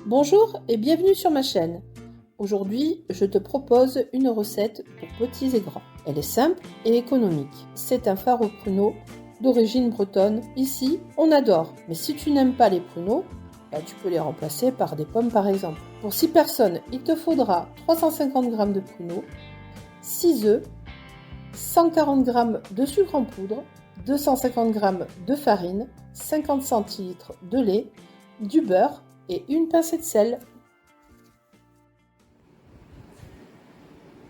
Bonjour et bienvenue sur ma chaîne. Aujourd'hui, je te propose une recette pour petits et grands. Elle est simple et économique. C'est un fard aux pruneaux d'origine bretonne. Ici, on adore. Mais si tu n'aimes pas les pruneaux, tu peux les remplacer par des pommes par exemple. Pour 6 personnes, il te faudra 350 g de pruneaux, 6 œufs, 140 g de sucre en poudre, 250 g de farine, 50 centilitres de lait, du beurre et une pincée de sel.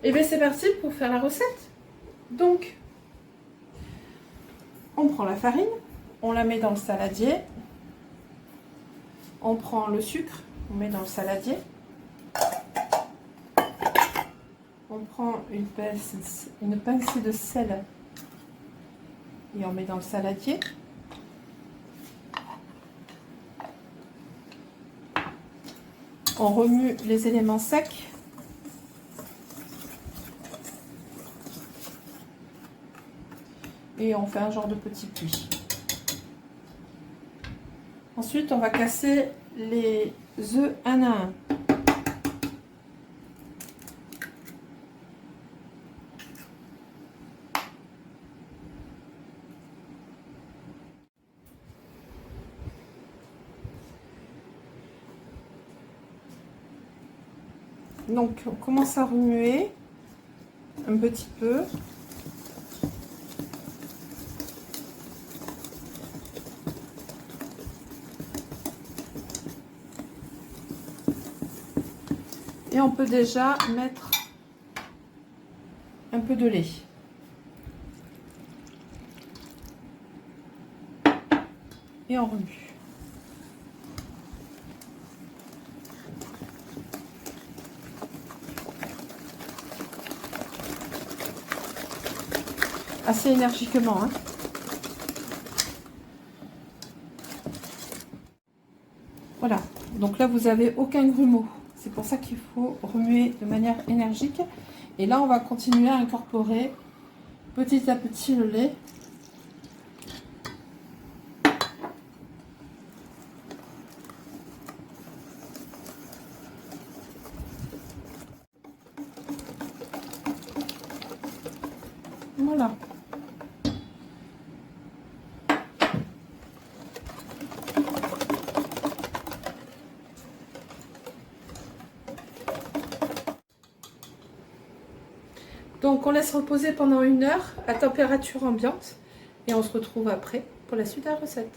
Et bien c'est parti pour faire la recette. Donc, on prend la farine, on la met dans le saladier, on prend le sucre, on met dans le saladier, on prend une pincée de sel et on met dans le saladier. On remue les éléments secs. Et on fait un genre de petit puits. Ensuite, on va casser les œufs un à un. Donc, on commence à remuer un petit peu. Et on peut déjà mettre un peu de lait. Et on remue. Assez énergiquement, hein. Voilà, donc là vous avez aucun grumeau. C'est pour ça qu'il faut remuer de manière énergique. Et là on va continuer à incorporer petit à petit le lait. Voilà. Donc on laisse reposer pendant 1 heure à température ambiante et on se retrouve après pour la suite de la recette.